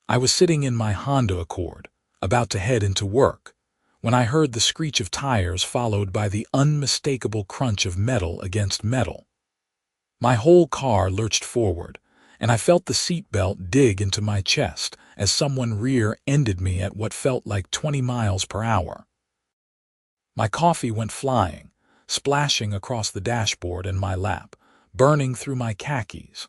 I was sitting in my Honda Accord, about to head into work, when I heard the screech of tires followed by the unmistakable crunch of metal against metal. My whole car lurched forward, and I felt the seatbelt dig into my chest as someone rear-ended me at what felt like 20 miles per hour. My coffee went flying, splashing across the dashboard and my lap, burning through my khakis.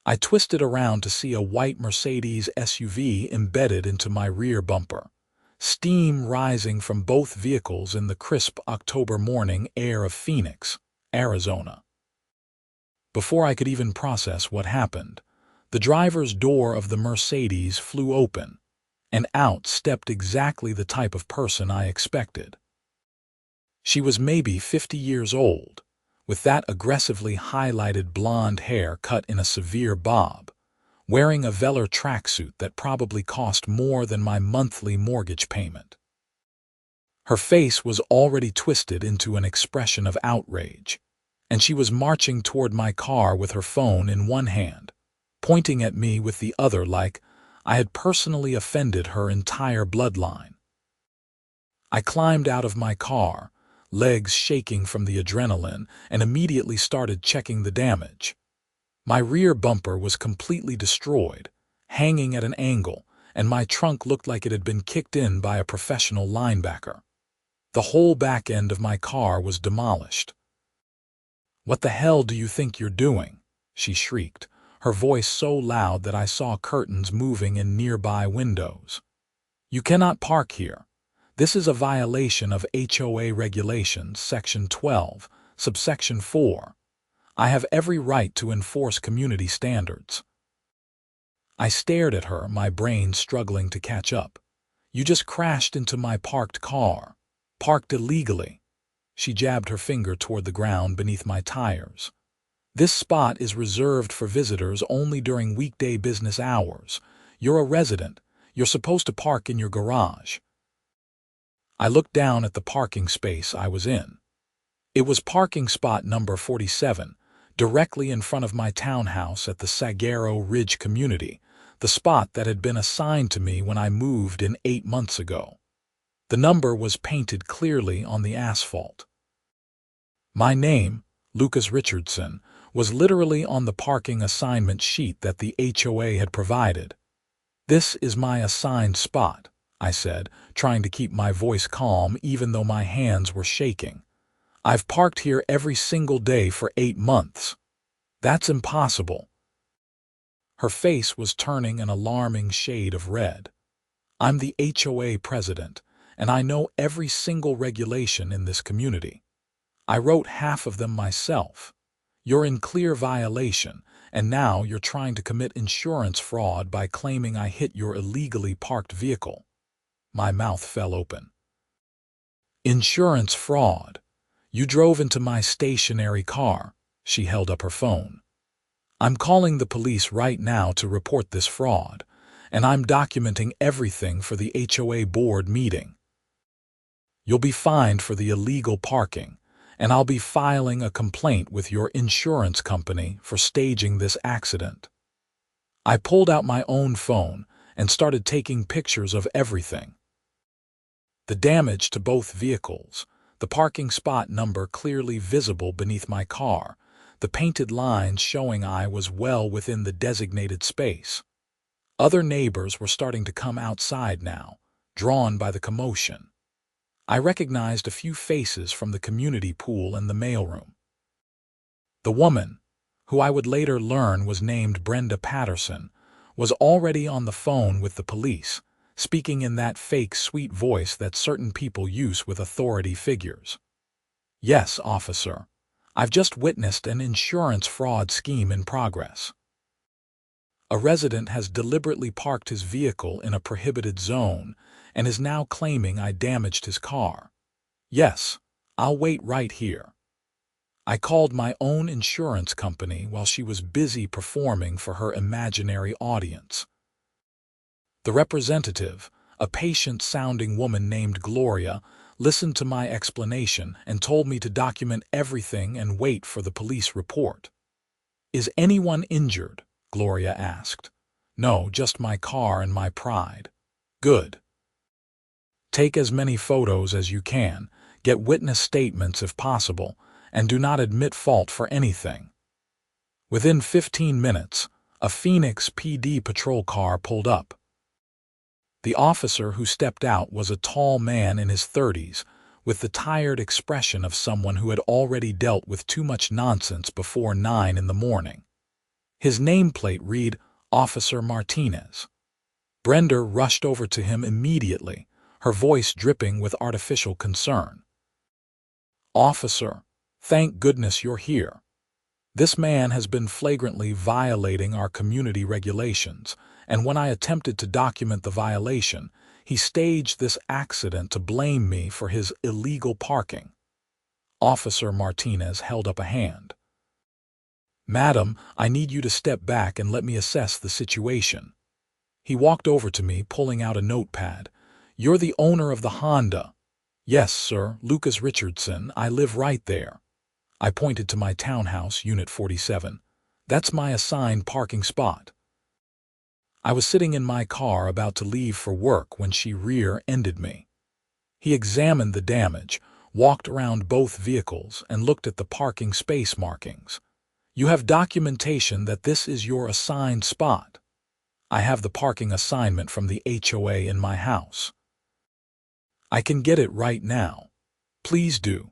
I twisted around to see a white Mercedes SUV embedded into my rear bumper, steam rising from both vehicles in the crisp October morning air of Phoenix, Arizona. Before I could even process what happened, the driver's door of the Mercedes flew open, and out stepped exactly the type of person I expected. She was maybe 50 years old, with that aggressively highlighted blonde hair cut in a severe bob, wearing a velour tracksuit that probably cost more than my monthly mortgage payment. Her face was already twisted into an expression of outrage, and she was marching toward my car with her phone in one hand, pointing at me with the other like I had personally offended her entire bloodline. I climbed out of my car, legs shaking from the adrenaline, and immediately started checking the damage. My rear bumper was completely destroyed, hanging at an angle, and my trunk looked like it had been kicked in by a professional linebacker. The whole back end of my car was demolished. "What the hell do you think you're doing?" she shrieked, her voice so loud that I saw curtains moving in nearby windows. "You cannot park here. This is a violation of HOA regulations, Section 12, subsection 4. I have every right to enforce community standards." I stared at her, my brain struggling to catch up. "You just crashed into my parked car. Parked illegally." She jabbed her finger toward the ground beneath my tires. "This spot is reserved for visitors only during weekday business hours. You're a resident. You're supposed to park in your garage." I looked down at the parking space I was in. It was parking spot number 47, directly in front of my townhouse at the Saguaro Ridge community, the spot that had been assigned to me when I moved in 8 months ago. The number was painted clearly on the asphalt. My name, Lucas Richardson, was literally on the parking assignment sheet that the HOA had provided. "This is my assigned spot," I said, trying to keep my voice calm even though my hands were shaking. "I've parked here every single day for 8 months. That's impossible." Her face was turning an alarming shade of red. "I'm the HOA president, and I know every single regulation in this community. I wrote half of them myself. You're in clear violation, and now you're trying to commit insurance fraud by claiming I hit your illegally parked vehicle." My mouth fell open. "Insurance fraud? You drove into my stationary car." She held up her phone. "I'm calling the police right now to report this fraud, and I'm documenting everything for the HOA board meeting. You'll be fined for the illegal parking, and I'll be filing a complaint with your insurance company for staging this accident." I pulled out my own phone and started taking pictures of everything. The damage to both vehicles, the parking spot number clearly visible beneath my car, the painted lines showing I was well within the designated space. Other neighbors were starting to come outside now, drawn by the commotion. I recognized a few faces from the community pool and the mailroom. The woman, who I would later learn was named Brenda Patterson, was already on the phone with the police, speaking in that fake sweet voice that certain people use with authority figures. "Yes, officer. I've just witnessed an insurance fraud scheme in progress. A resident has deliberately parked his vehicle in a prohibited zone and is now claiming I damaged his car. Yes, I'll wait right here." I called my own insurance company while she was busy performing for her imaginary audience. The representative, a patient-sounding woman named Gloria, listened to my explanation and told me to document everything and wait for the police report. "Is anyone injured?" Gloria asked. No, just my car and my pride. Good. Take as many photos as you can, get witness statements if possible, and do not admit fault for anything. Within 15 minutes, a Phoenix PD patrol car pulled up. The officer who stepped out was a tall man in his 30s, with the tired expression of someone who had already dealt with too much nonsense before 9 in the morning. His nameplate read, Officer Martinez. Brenda rushed over to him immediately, her voice dripping with artificial concern. Officer, thank goodness you're here. This man has been flagrantly violating our community regulations, and when I attempted to document the violation, he staged this accident to blame me for his illegal parking. Officer Martinez held up a hand. Madam, I need you to step back and let me assess the situation. He walked over to me, pulling out a notepad. You're the owner of the Honda. Yes, sir, Lucas Richardson, I live right there. I pointed to my townhouse, Unit 47. That's my assigned parking spot. I was sitting in my car about to leave for work when she rear-ended me. He examined the damage, walked around both vehicles, and looked at the parking space markings. You have documentation that this is your assigned spot. I have the parking assignment from the HOA in my house. I can get it right now. Please do.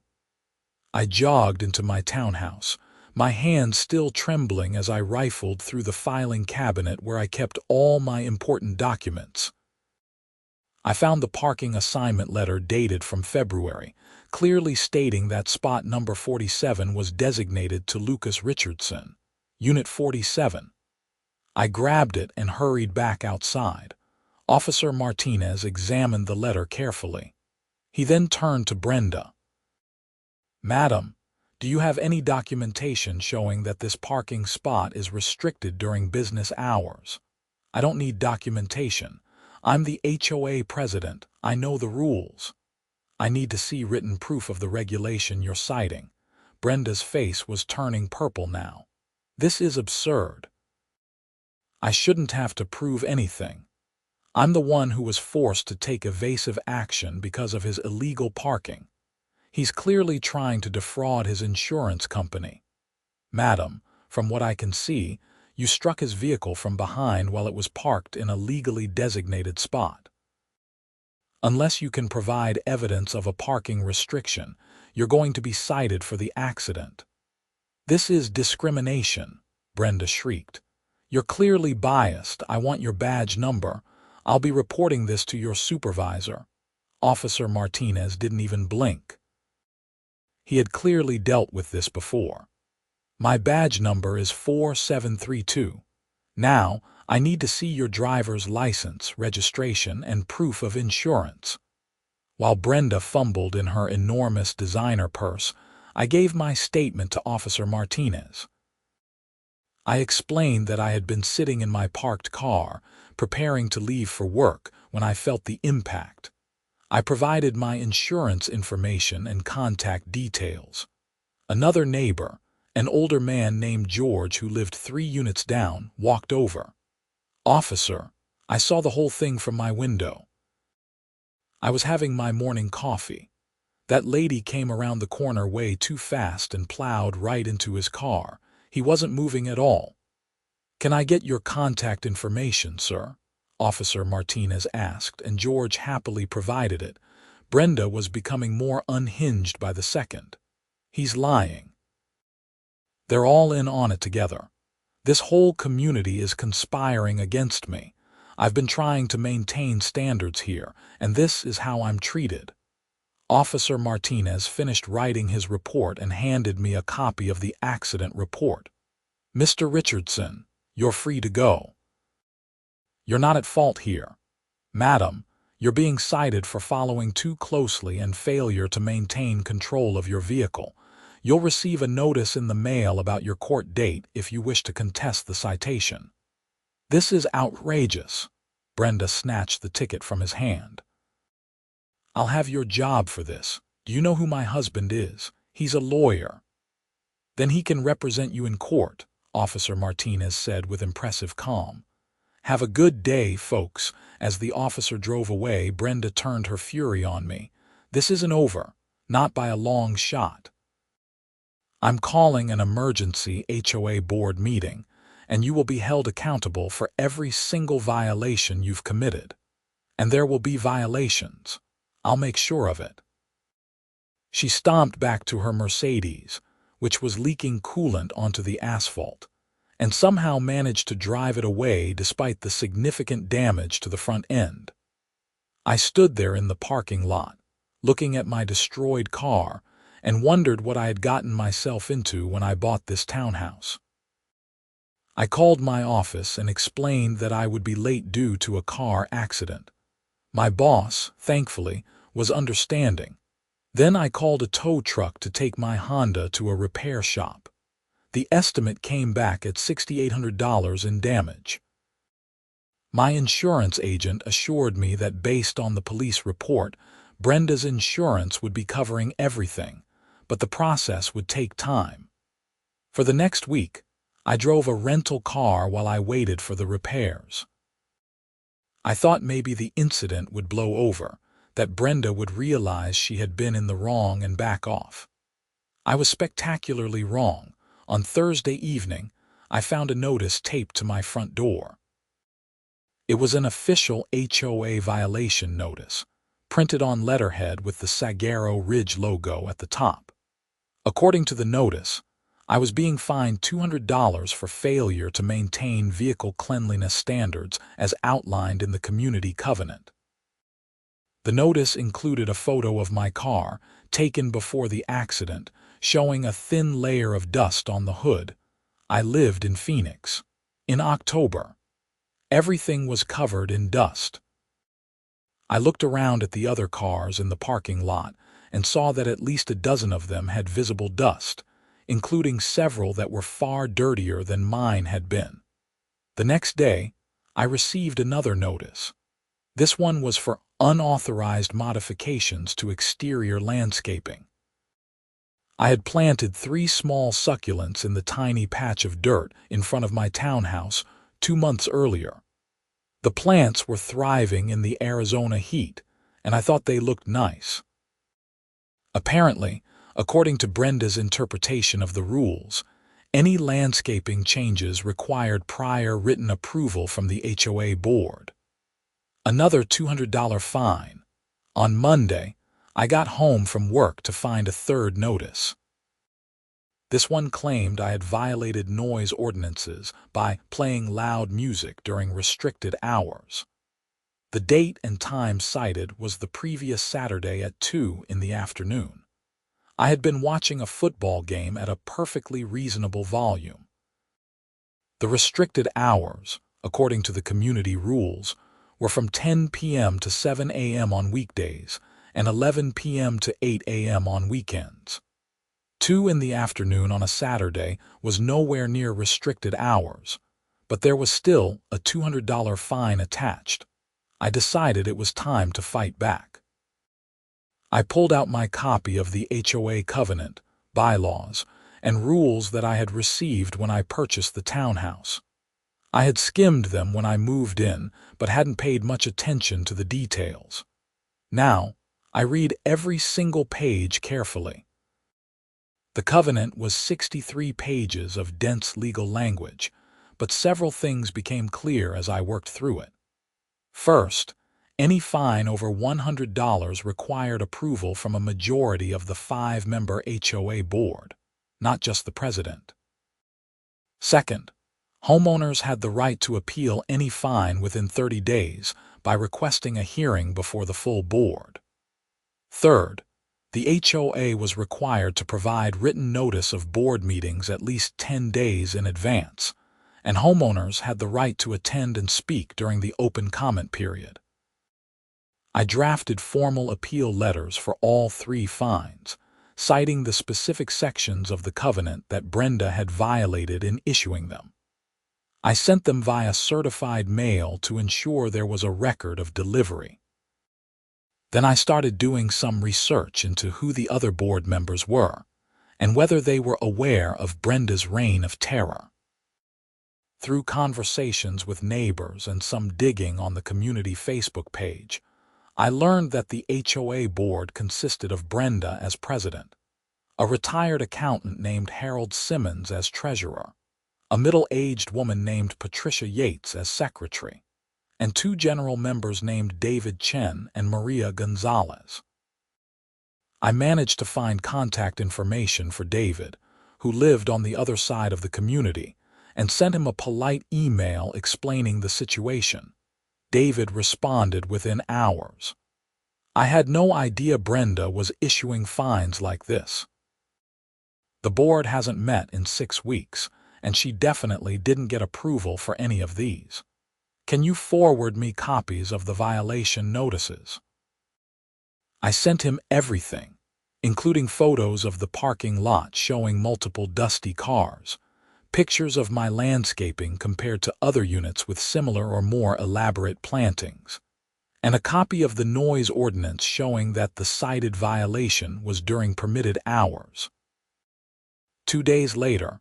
I jogged into my townhouse, my hands still trembling as I rifled through the filing cabinet where I kept all my important documents. I found the parking assignment letter dated from February, clearly stating that spot number 47 was designated to Lucas Richardson, Unit 47. I grabbed it and hurried back outside. Officer Martinez examined the letter carefully. He then turned to Brenda. Madam, do you have any documentation showing that this parking spot is restricted during business hours? I don't need documentation. I'm the HOA president. I know the rules. I need to see written proof of the regulation you're citing. Brenda's face was turning purple now. This is absurd. I shouldn't have to prove anything. I'm the one who was forced to take evasive action because of his illegal parking. He's clearly trying to defraud his insurance company. Madam, from what I can see, you struck his vehicle from behind while it was parked in a legally designated spot. Unless you can provide evidence of a parking restriction, you're going to be cited for the accident. This is discrimination, Brenda shrieked. You're clearly biased. I want your badge number. I'll be reporting this to your supervisor. Officer Martinez didn't even blink. He had clearly dealt with this before. My badge number is 4732. Now, I need to see your driver's license, registration, and proof of insurance. While Brenda fumbled in her enormous designer purse, I gave my statement to Officer Martinez. I explained that I had been sitting in my parked car, preparing to leave for work, when I felt the impact. I provided my insurance information and contact details. Another neighbor, an older man named George who lived 3 units down, walked over. Officer, I saw the whole thing from my window. I was having my morning coffee. That lady came around the corner way too fast and plowed right into his car. He wasn't moving at all. Can I get your contact information, sir? Officer Martinez asked, and George happily provided it. Brenda was becoming more unhinged by the second. He's lying. They're all in on it together. This whole community is conspiring against me. I've been trying to maintain standards here, and this is how I'm treated. Officer Martinez finished writing his report and handed me a copy of the accident report. Mr. Richardson, you're free to go. You're not at fault here. Madam, you're being cited for following too closely and failure to maintain control of your vehicle. You'll receive a notice in the mail about your court date if you wish to contest the citation. This is outrageous. Brenda snatched the ticket from his hand. I'll have your job for this. Do you know who my husband is? He's a lawyer. Then he can represent you in court, Officer Martinez said with impressive calm. "Have a good day, folks." As the officer drove away, Brenda turned her fury on me. "This isn't over, not by a long shot. I'm calling an emergency HOA board meeting, and you will be held accountable for every single violation you've committed. And there will be violations. I'll make sure of it." She stomped back to her Mercedes, which was leaking coolant onto the asphalt, and somehow managed to drive it away despite the significant damage to the front end. I stood there in the parking lot, looking at my destroyed car, and wondered what I had gotten myself into when I bought this townhouse. I called my office and explained that I would be late due to a car accident. My boss, thankfully, was understanding. Then I called a tow truck to take my Honda to a repair shop. The estimate came back at $6,800 in damage. My insurance agent assured me that based on the police report, Brenda's insurance would be covering everything, but the process would take time. For the next week, I drove a rental car while I waited for the repairs. I thought maybe the incident would blow over, that Brenda would realize she had been in the wrong and back off. I was spectacularly wrong. On Thursday evening, I found a notice taped to my front door. It was an official HOA violation notice, printed on letterhead with the Saguaro Ridge logo at the top. According to the notice, I was being fined $200 for failure to maintain vehicle cleanliness standards as outlined in the community covenant. The notice included a photo of my car, taken before the accident, showing a thin layer of dust on the hood. I lived in Phoenix. In October, everything was covered in dust. I looked around at the other cars in the parking lot and saw that at least a dozen of them had visible dust, including several that were far dirtier than mine had been. The next day, I received another notice. This one was for unauthorized modifications to exterior landscaping. I had planted 3 small succulents in the tiny patch of dirt in front of my townhouse 2 months earlier. The plants were thriving in the Arizona heat, and I thought they looked nice. Apparently, according to Brenda's interpretation of the rules, any landscaping changes required prior written approval from the HOA board. Another $200 fine. On Monday, I got home from work to find a third notice. This one claimed I had violated noise ordinances by playing loud music during restricted hours. The date and time cited was the previous Saturday at 2 in the afternoon. I had been watching a football game at a perfectly reasonable volume. The restricted hours, according to the community rules, were from 10 p.m. to 7 a.m. on weekdays and 11 p.m. to 8 a.m. on weekends. 2 in the afternoon on a Saturday was nowhere near restricted hours, but there was still a $200 fine attached. I decided it was time to fight back. I pulled out my copy of the HOA covenant, bylaws, and rules that I had received when I purchased the townhouse. I had skimmed them when I moved in, but hadn't paid much attention to the details. Now, I read every single page carefully. The covenant was 63 pages of dense legal language, but several things became clear as I worked through it. First, any fine over $100 required approval from a majority of the 5-member HOA board, not just the president. Second, homeowners had the right to appeal any fine within 30 days by requesting a hearing before the full board. Third, the HOA was required to provide written notice of board meetings at least 10 days in advance, and homeowners had the right to attend and speak during the open comment period. I drafted formal appeal letters for all 3 fines, citing the specific sections of the covenant that Brenda had violated in issuing them. I sent them via certified mail to ensure there was a record of delivery. Then I started doing some research into who the other board members were, and whether they were aware of Brenda's reign of terror. Through conversations with neighbors and some digging on the community Facebook page, I learned that the HOA board consisted of Brenda as president, a retired accountant named Harold Simmons as treasurer, a middle-aged woman named Patricia Yates as secretary, and two general members named David Chen and Maria Gonzalez. I managed to find contact information for David, who lived on the other side of the community, and sent him a polite email explaining the situation. David responded within hours. I had no idea Brenda was issuing fines like this. The board hasn't met in 6 weeks, and she definitely didn't get approval for any of these. Can you forward me copies of the violation notices? I sent him everything, including photos of the parking lot showing multiple dusty cars, pictures of my landscaping compared to other units with similar or more elaborate plantings, and a copy of the noise ordinance showing that the cited violation was during permitted hours. 2 days later,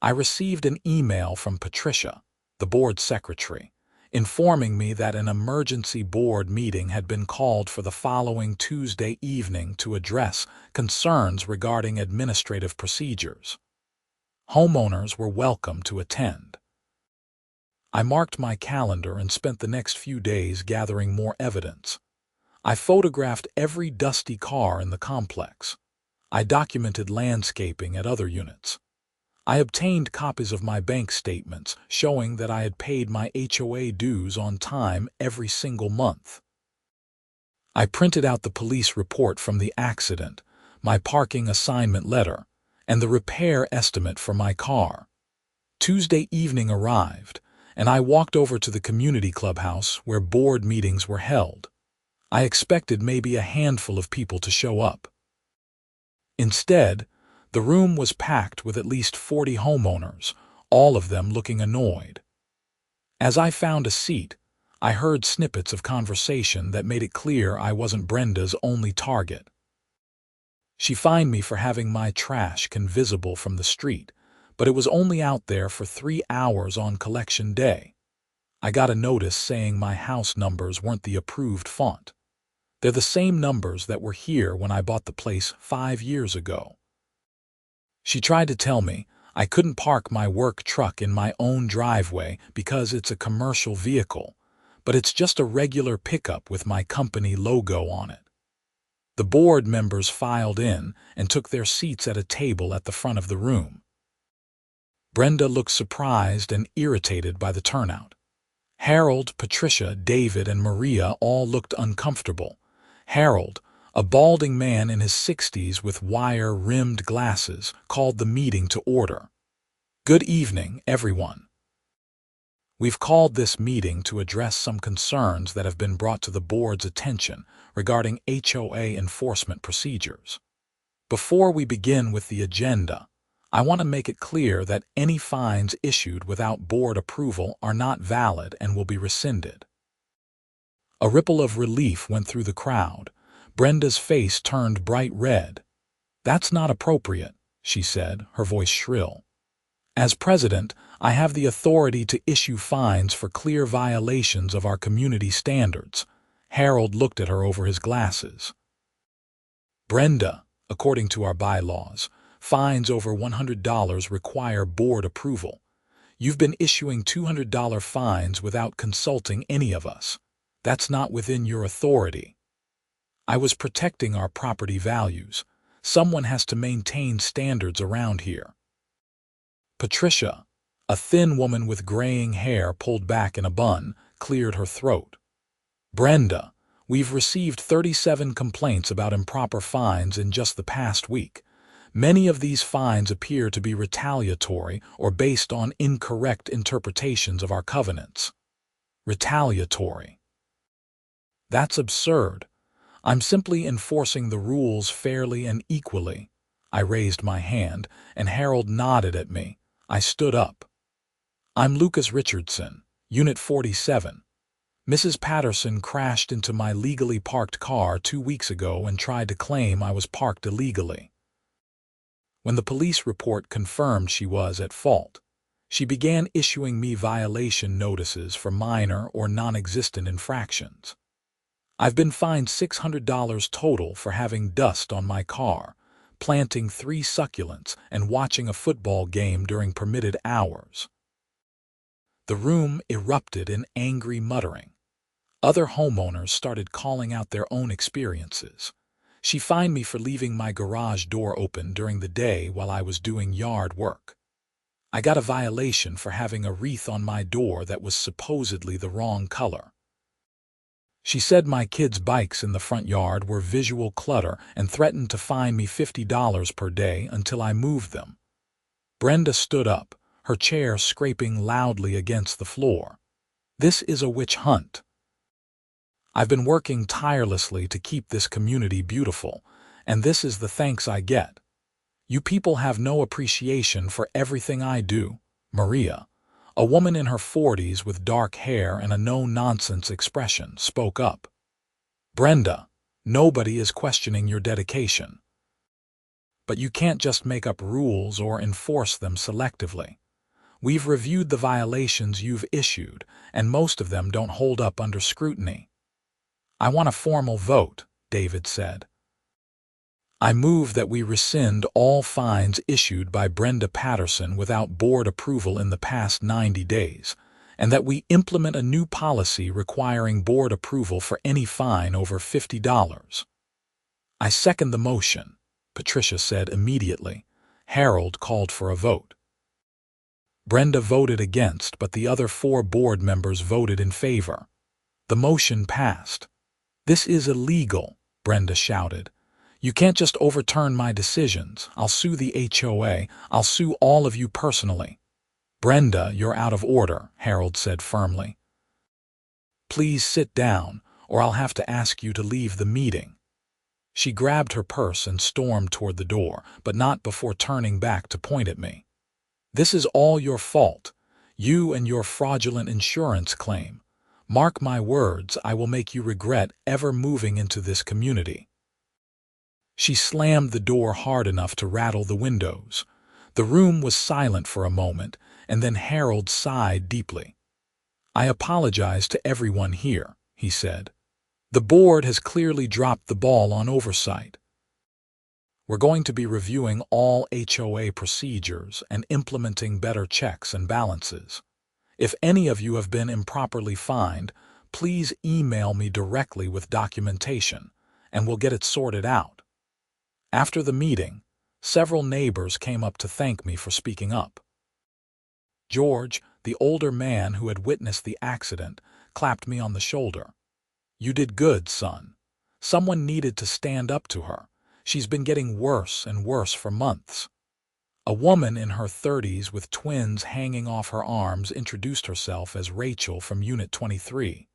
I received an email from Patricia, the board secretary, informing me that an emergency board meeting had been called for the following Tuesday evening to address concerns regarding administrative procedures. Homeowners were welcome to attend. I marked my calendar and spent the next few days gathering more evidence. I photographed every dusty car in the complex. I documented landscaping at other units. I obtained copies of my bank statements showing that I had paid my HOA dues on time every single month. I printed out the police report from the accident, my parking assignment letter, and the repair estimate for my car. Tuesday evening arrived, and I walked over to the community clubhouse where board meetings were held. I expected maybe a handful of people to show up. Instead, the room was packed with at least 40 homeowners, all of them looking annoyed. As I found a seat, I heard snippets of conversation that made it clear I wasn't Brenda's only target. She fined me for having my trash visible from the street, but it was only out there for 3 hours on collection day. I got a notice saying my house numbers weren't the approved font. They're the same numbers that were here when I bought the place 5 years ago. She tried to tell me I couldn't park my work truck in my own driveway because it's a commercial vehicle, but it's just a regular pickup with my company logo on it. The board members filed in and took their seats at a table at the front of the room. Brenda looked surprised and irritated by the turnout. Harold, Patricia, David, and Maria all looked uncomfortable. Harold, a balding man in his 60s with wire-rimmed glasses, called the meeting to order. "Good evening, everyone. We've called this meeting to address some concerns that have been brought to the board's attention regarding HOA enforcement procedures. Before we begin with the agenda, I want to make it clear that any fines issued without board approval are not valid and will be rescinded." A ripple of relief went through the crowd. Brenda's face turned bright red. "That's not appropriate," she said, her voice shrill. "As president, I have the authority to issue fines for clear violations of our community standards." Harold looked at her over his glasses. "Brenda, according to our bylaws, fines over $100 require board approval. You've been issuing $200 fines without consulting any of us. That's not within your authority." I was protecting our property values. Someone has to maintain standards around here. Patricia, a thin woman with graying hair pulled back in a bun, cleared her throat. "Brenda, we've received 37 complaints about improper fines in just the past week. Many of these fines appear to be retaliatory or based on incorrect interpretations of our covenants." Retaliatory. That's absurd. I'm simply enforcing the rules fairly and equally. I raised my hand, and Harold nodded at me. I stood up. "I'm Lucas Richardson, Unit 47. Mrs. Patterson crashed into my legally parked car 2 weeks ago and tried to claim I was parked illegally. When the police report confirmed she was at fault, She began issuing me violation notices for minor or non-existent infractions. I've been fined $600 total for having dust on my car, planting 3 succulents, and watching a football game during permitted hours. The room erupted in angry muttering. Other homeowners started calling out their own experiences. She fined me for leaving my garage door open during the day while I was doing yard work. I got a violation for having a wreath on my door that was supposedly the wrong color. She said my kids' bikes in the front yard were visual clutter and threatened to fine me $50 per day until I moved them. Brenda stood up, her chair scraping loudly against the floor. This is a witch hunt. I've been working tirelessly to keep this community beautiful, and this is the thanks I get. You people have no appreciation for everything I do. Maria, a woman in her 40s with dark hair and a no-nonsense expression, spoke up. Brenda, nobody is questioning your dedication. But you can't just make up rules or enforce them selectively. We've reviewed the violations you've issued, and most of them don't hold up under scrutiny. I want a formal vote, David said. I move that we rescind all fines issued by Brenda Patterson without board approval in the past 90 days, and that we implement a new policy requiring board approval for any fine over $50. I second the motion, Patricia said immediately. Harold called for a vote. Brenda voted against, but the other 4 board members voted in favor. The motion passed. This is illegal, Brenda shouted. You can't just overturn my decisions. I'll sue the HOA. I'll sue all of you personally. Brenda, you're out of order, Harold said firmly. Please sit down, or I'll have to ask you to leave the meeting. She grabbed her purse and stormed toward the door, but not before turning back to point at me. This is all your fault. You and your fraudulent insurance claim. Mark my words, I will make you regret ever moving into this community. She slammed the door hard enough to rattle the windows. The room was silent for a moment, and then Harold sighed deeply. I apologize to everyone here, he said. The board has clearly dropped the ball on oversight. We're going to be reviewing all HOA procedures and implementing better checks and balances. If any of you have been improperly fined, please email me directly with documentation, and we'll get it sorted out. After the meeting, several neighbors came up to thank me for speaking up. George, the older man who had witnessed the accident, clapped me on the shoulder. You did good, son. Someone needed to stand up to her. She's been getting worse and worse for months. A woman in her 30s with twins hanging off her arms introduced herself as Rachel from Unit 23.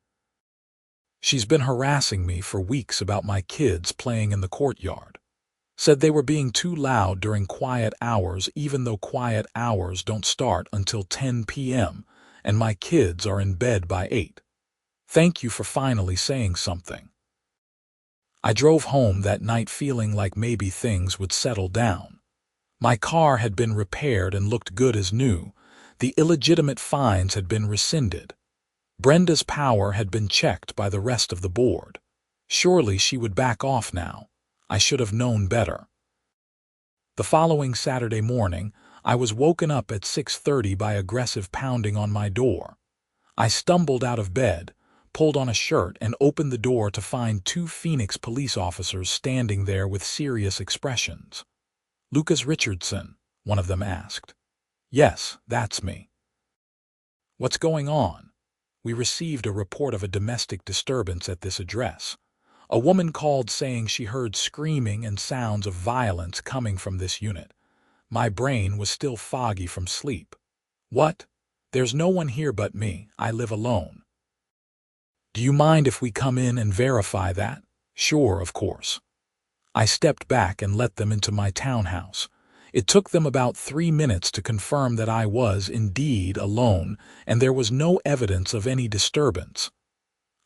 She's been harassing me for weeks about my kids playing in the courtyard. Said they were being too loud during quiet hours, even though quiet hours don't start until 10 p.m., and my kids are in bed by 8. Thank you for finally saying something. I drove home that night feeling like maybe things would settle down. My car had been repaired and looked good as new. The illegitimate fines had been rescinded. Brenda's power had been checked by the rest of the board. Surely she would back off now. I should have known better. The following Saturday morning, I was woken up at 6:30 by aggressive pounding on my door. I stumbled out of bed, pulled on a shirt, and opened the door to find 2 Phoenix police officers standing there with serious expressions. Lucas Richardson, one of them asked. Yes, that's me. What's going on? We received a report of a domestic disturbance at this address. A woman called saying she heard screaming and sounds of violence coming from this unit. My brain was still foggy from sleep. What? There's no one here but me. I live alone. Do you mind if we come in and verify that? Sure, of course. I stepped back and let them into my townhouse. It took them about 3 minutes to confirm that I was indeed alone, and there was no evidence of any disturbance.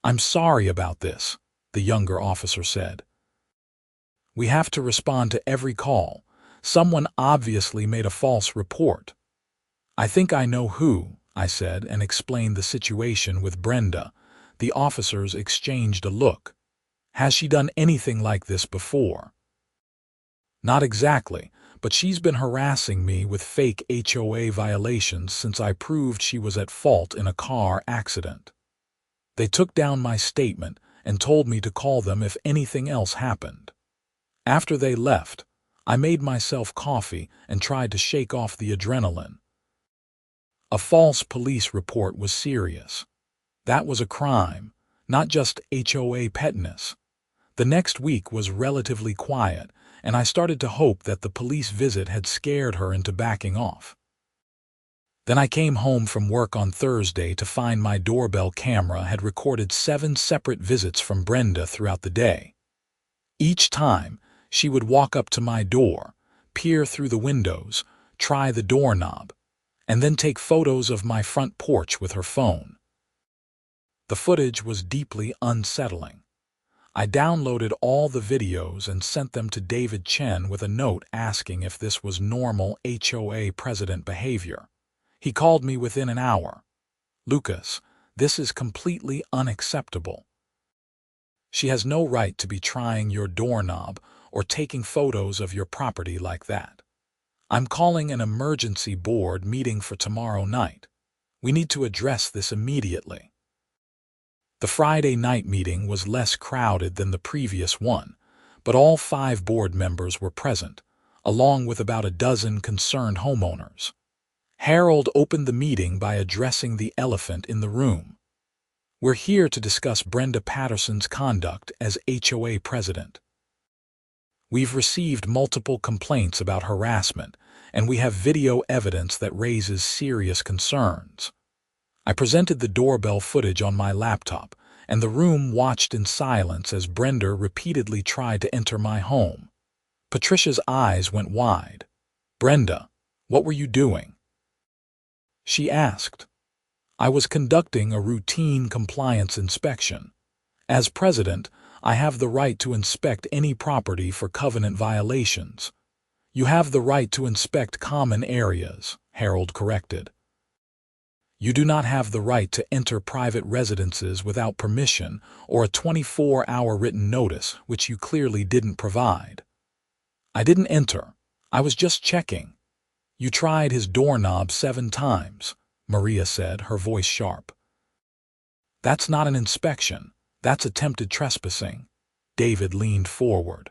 I'm sorry about this, the younger officer said. We have to respond to every call. Someone obviously made a false report. "I think I know who," I said, and explained the situation with Brenda. The officers exchanged a look. "Has she done anything like this before?" "Not exactly, but she's been harassing me with fake HOA violations since I proved she was at fault in a car accident. They took down my statement and told me to call them if anything else happened. After they left, I made myself coffee and tried to shake off the adrenaline. A false police report was serious. That was a crime, not just HOA petness. The next week was relatively quiet, and I started to hope that the police visit had scared her into backing off. Then I came home from work on Thursday to find my doorbell camera had recorded 7 separate visits from Brenda throughout the day. Each time, she would walk up to my door, peer through the windows, try the doorknob, and then take photos of my front porch with her phone. The footage was deeply unsettling. I downloaded all the videos and sent them to David Chen with a note asking if this was normal HOA president behavior. He called me within an hour. "Lucas, this is completely unacceptable. She has no right to be trying your doorknob or taking photos of your property like that. I'm calling an emergency board meeting for tomorrow night. We need to address this immediately." The Friday night meeting was less crowded than the previous one, but all 5 board members were present, along with about a dozen concerned homeowners. Harold opened the meeting by addressing the elephant in the room. "We're here to discuss Brenda Patterson's conduct as HOA president. We've received multiple complaints about harassment, and we have video evidence that raises serious concerns." I presented the doorbell footage on my laptop, and the room watched in silence as Brenda repeatedly tried to enter my home. Patricia's eyes went wide. "Brenda, what were you doing?" she asked. "I was conducting a routine compliance inspection. As president, I have the right to inspect any property for covenant violations." "You have the right to inspect common areas," Harold corrected. "You do not have the right to enter private residences without permission or a 24-hour written notice, which you clearly didn't provide." "I didn't enter. I was just checking." "You tried his doorknob 7 times, Maria said, her voice sharp. "That's not an inspection. That's attempted trespassing." David leaned forward.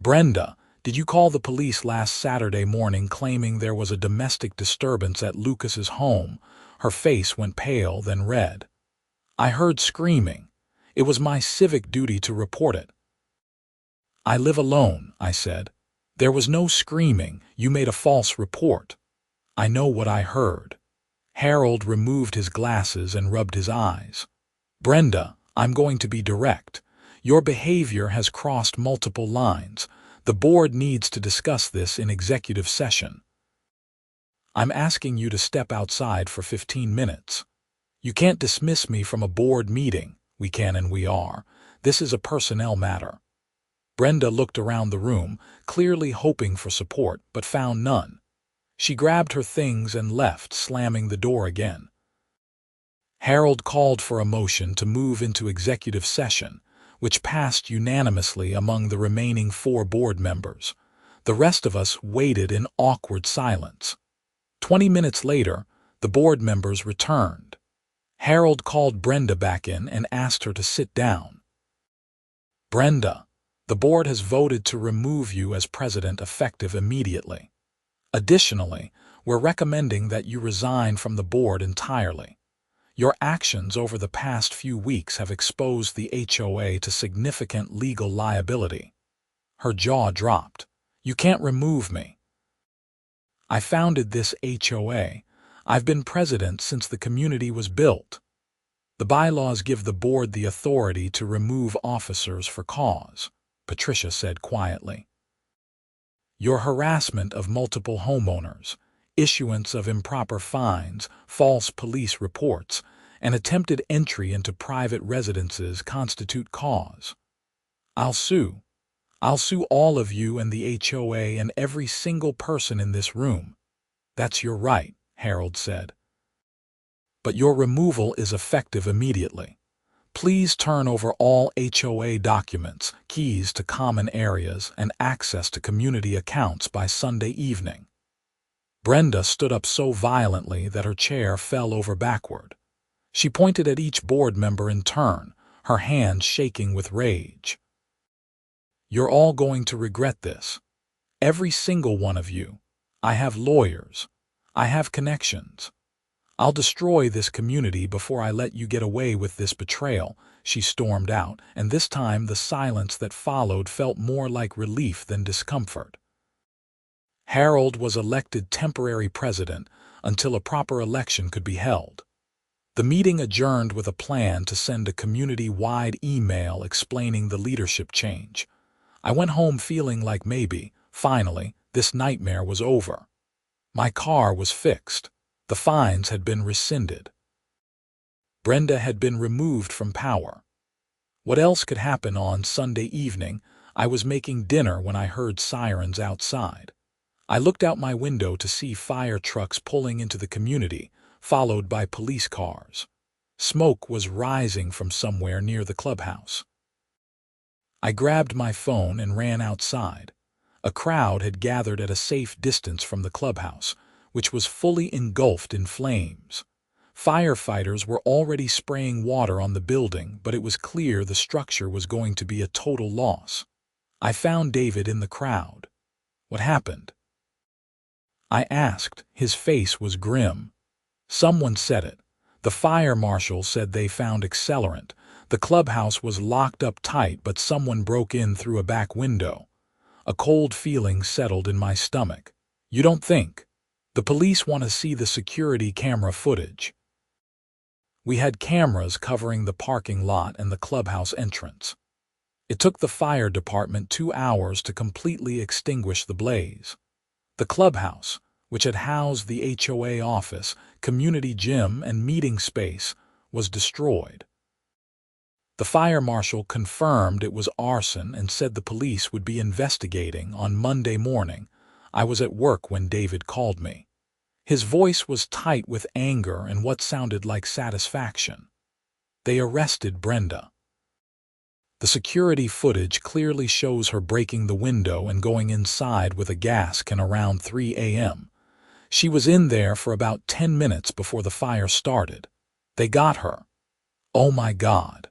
"Brenda, did you call the police last Saturday morning claiming there was a domestic disturbance at Lucas's home?" Her face went pale, then red. "I heard screaming. It was my civic duty to report it." "I live alone," I said. "There was no screaming. You made a false report." "I know what I heard." Harold removed his glasses and rubbed his eyes. "Brenda, I'm going to be direct. Your behavior has crossed multiple lines. The board needs to discuss this in executive session. I'm asking you to step outside for 15 minutes. You can't dismiss me from a board meeting. We can and we are. This is a personnel matter." Brenda looked around the room, clearly hoping for support, but found none. She grabbed her things and left, slamming the door again. Harold called for a motion to move into executive session, which passed unanimously among the remaining 4 board members. The rest of us waited in awkward silence. 20 minutes later, the board members returned. Harold called Brenda back in and asked her to sit down. "Brenda, the board has voted to remove you as president effective immediately. Additionally, we're recommending that you resign from the board entirely. Your actions over the past few weeks have exposed the HOA to significant legal liability." Her jaw dropped. "You can't remove me. I founded this HOA. I've been president since the community was built. The bylaws give the board the authority to remove officers for cause," Patricia said quietly. "Your harassment of multiple homeowners, issuance of improper fines, false police reports, and attempted entry into private residences constitute cause. I'll sue. I'll sue all of you and the HOA and every single person in this room." "That's your right," Harold said. "But your removal is effective immediately. Please turn over all HOA documents, keys to common areas, and access to community accounts by Sunday evening." Brenda stood up so violently that her chair fell over backward. She pointed at each board member in turn, her hands shaking with rage. "You're all going to regret this. Every single one of you. I have lawyers. I have connections. I'll destroy this community before I let you get away with this betrayal," she stormed out, and this time the silence that followed felt more like relief than discomfort. Harold was elected temporary president until a proper election could be held. The meeting adjourned with a plan to send a community-wide email explaining the leadership change. I went home feeling like maybe, finally, this nightmare was over. My car was fixed. The fines had been rescinded. Brenda had been removed from power. What else could happen on Sunday evening? I was making dinner when I heard sirens outside. I looked out my window to see fire trucks pulling into the community, followed by police cars. Smoke was rising from somewhere near the clubhouse. I grabbed my phone and ran outside. A crowd had gathered at a safe distance from the clubhouse, which was fully engulfed in flames. Firefighters were already spraying water on the building, but it was clear the structure was going to be a total loss. I found David in the crowd. "What happened?" I asked. His face was grim. "Someone said it. The fire marshal said they found accelerant. The clubhouse was locked up tight, but someone broke in through a back window." A cold feeling settled in my stomach. "You don't think?" "The police want to see the security camera footage." We had cameras covering the parking lot and the clubhouse entrance. It took the fire department 2 hours to completely extinguish the blaze. The clubhouse, which had housed the HOA office, community gym, and meeting space, was destroyed. The fire marshal confirmed it was arson and said the police would be investigating on Monday morning. I was at work when David called me. His voice was tight with anger and what sounded like satisfaction. "They arrested Brenda." The security footage clearly shows her breaking the window and going inside with a gas can around 3 a.m. She was in there for about 10 minutes before the fire started. They got her. Oh my God.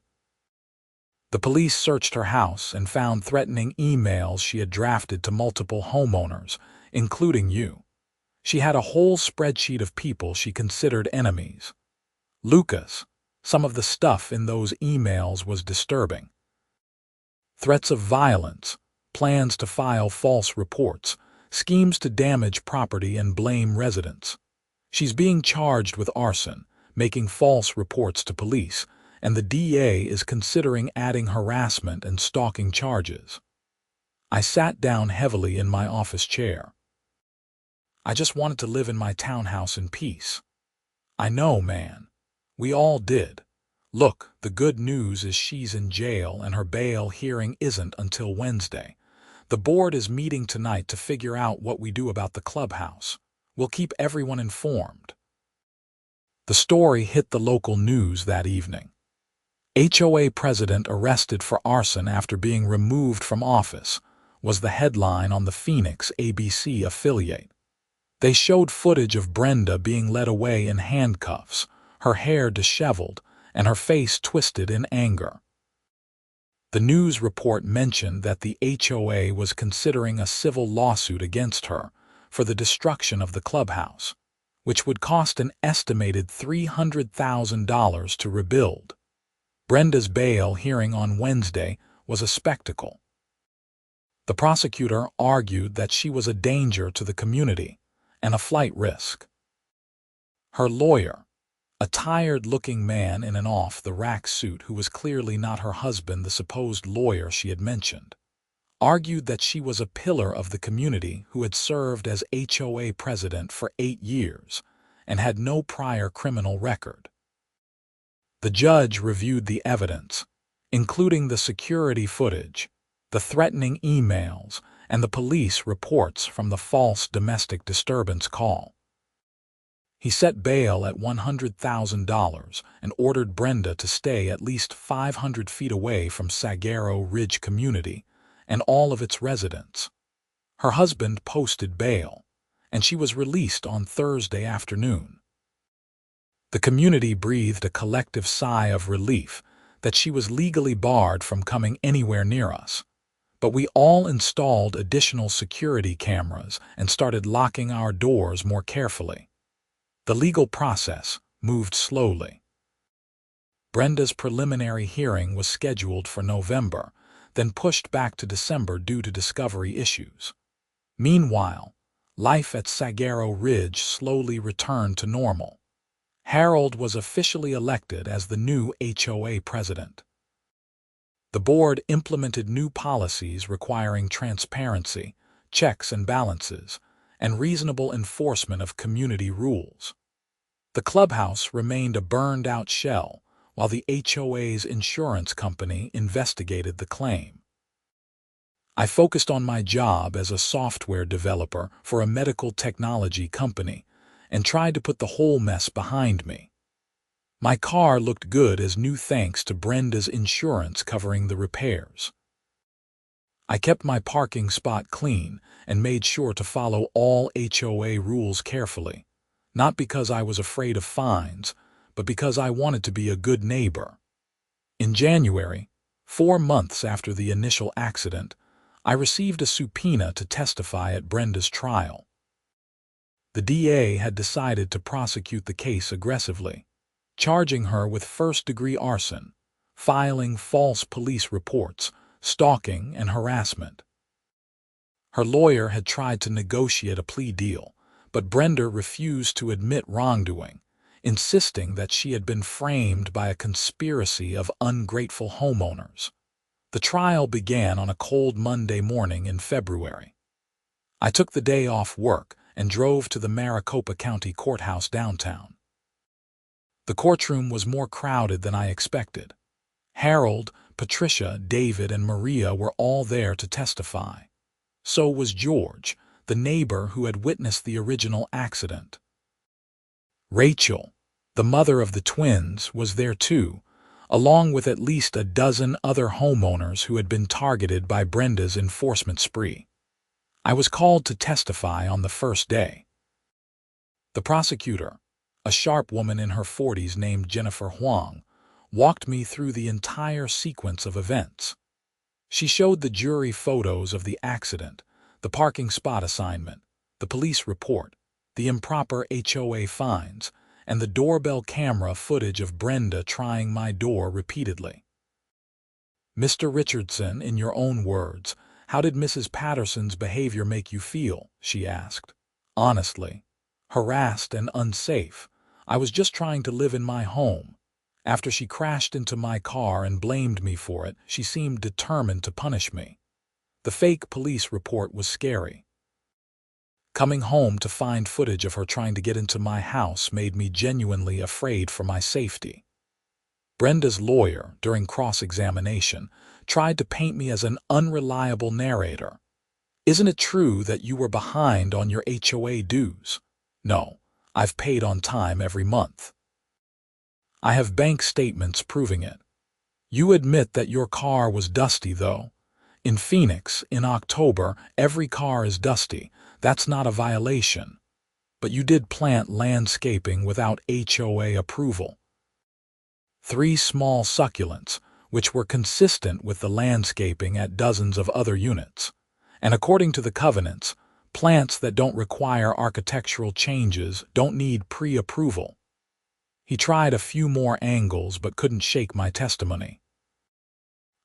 The police searched her house and found threatening emails she had drafted to multiple homeowners, including you. She had a whole spreadsheet of people she considered enemies. Lucas, some of the stuff in those emails was disturbing. Threats of violence, plans to file false reports, schemes to damage property and blame residents. She's being charged with arson, making false reports to police, and the DA is considering adding harassment and stalking charges. I sat down heavily in my office chair. I just wanted to live in my townhouse in peace. I know, man. We all did. Look, the good news is she's in jail and her bail hearing isn't until Wednesday. The board is meeting tonight to figure out what we do about the clubhouse. We'll keep everyone informed. The story hit the local news that evening. HOA president arrested for arson after being removed from office was the headline on the Phoenix ABC affiliate. They showed footage of Brenda being led away in handcuffs, her hair disheveled, and her face twisted in anger. The news report mentioned that the HOA was considering a civil lawsuit against her for the destruction of the clubhouse, which would cost an estimated $300,000 to rebuild. Brenda's bail hearing on Wednesday was a spectacle. The prosecutor argued that she was a danger to the community and a flight risk. Her lawyer, a tired-looking man in an off-the-rack suit who was clearly not her husband, the supposed lawyer she had mentioned, argued that she was a pillar of the community who had served as HOA president for 8 years and had no prior criminal record. The judge reviewed the evidence, including the security footage, the threatening emails, and the police reports from the false domestic disturbance call. He set bail at $100,000 and ordered Brenda to stay at least 500 feet away from Saguaro Ridge community and all of its residents. Her husband posted bail, and she was released on Thursday afternoon. The community breathed a collective sigh of relief that she was legally barred from coming anywhere near us, but we all installed additional security cameras and started locking our doors more carefully. The legal process moved slowly. Brenda's preliminary hearing was scheduled for November, then pushed back to December due to discovery issues. Meanwhile, life at Saguaro Ridge slowly returned to normal. Harold was officially elected as the new HOA president. The board implemented new policies requiring transparency, checks and balances, and reasonable enforcement of community rules. The clubhouse remained a burned-out shell, while the HOA's insurance company investigated the claim. I focused on my job as a software developer for a medical technology company and tried to put the whole mess behind me. My car looked good as new thanks to Brenda's insurance covering the repairs. I kept my parking spot clean and made sure to follow all HOA rules carefully, not because I was afraid of fines, but because I wanted to be a good neighbor. In January, 4 months after the initial accident, I received a subpoena to testify at Brenda's trial. The DA had decided to prosecute the case aggressively, charging her with first-degree arson, filing false police reports, stalking, and harassment. Her lawyer had tried to negotiate a plea deal, but Brenda refused to admit wrongdoing, insisting that she had been framed by a conspiracy of ungrateful homeowners. The trial began on a cold Monday morning in February. I took the day off work and drove to the Maricopa County Courthouse downtown. The courtroom was more crowded than I expected. Harold, Patricia, David, and Maria were all there to testify. So was George, the neighbor who had witnessed the original accident. Rachel, the mother of the twins, was there too, along with at least a dozen other homeowners who had been targeted by Brenda's enforcement spree. I was called to testify on the first day. The prosecutor, a sharp woman in her 40s named Jennifer Huang, walked me through the entire sequence of events. She showed the jury photos of the accident, the parking spot assignment, the police report, the improper HOA fines, and the doorbell camera footage of Brenda trying my door repeatedly. "Mr. Richardson, in your own words, how did Mrs. Patterson's behavior make you feel?" she asked. "Honestly, harassed and unsafe. I was just trying to live in my home. After she crashed into my car and blamed me for it, she seemed determined to punish me. The fake police report was scary. Coming home to find footage of her trying to get into my house made me genuinely afraid for my safety." Brenda's lawyer, during cross-examination, tried to paint me as an unreliable narrator. "Isn't it true that you were behind on your HOA dues?" "No, I've paid on time every month. I have bank statements proving it." "You admit that your car was dusty, though. In Phoenix, in October, every car is dusty. That's not a violation. But you did plant landscaping without HOA approval. 3 small succulents, which were consistent with the landscaping at dozens of other units. And according to the covenants, plants that don't require architectural changes don't need pre-approval." He tried a few more angles but couldn't shake my testimony.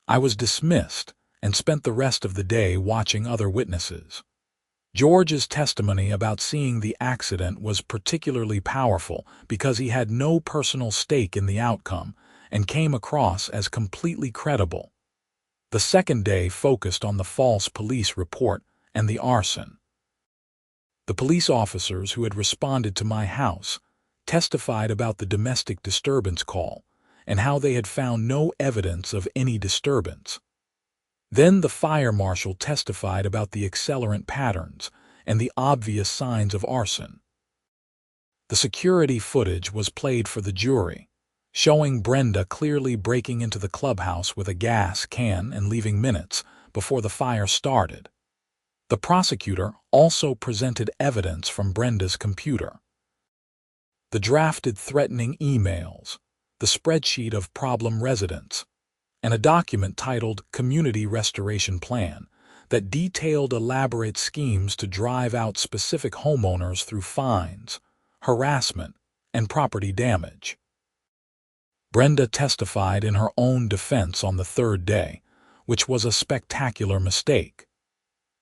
I was dismissed and spent the rest of the day watching other witnesses. George's testimony about seeing the accident was particularly powerful because he had no personal stake in the outcome and came across as completely credible. The second day focused on the false police report and the arson. The police officers who had responded to my house testified about the domestic disturbance call and how they had found no evidence of any disturbance. Then the fire marshal testified about the accelerant patterns and the obvious signs of arson. The security footage was played for the jury, showing Brenda clearly breaking into the clubhouse with a gas can and leaving minutes before the fire started. The prosecutor also presented evidence from Brenda's computer. The drafted threatening emails, the spreadsheet of problem residents, and a document titled Community Restoration Plan that detailed elaborate schemes to drive out specific homeowners through fines, harassment, and property damage. Brenda testified in her own defense on the third day, which was a spectacular mistake.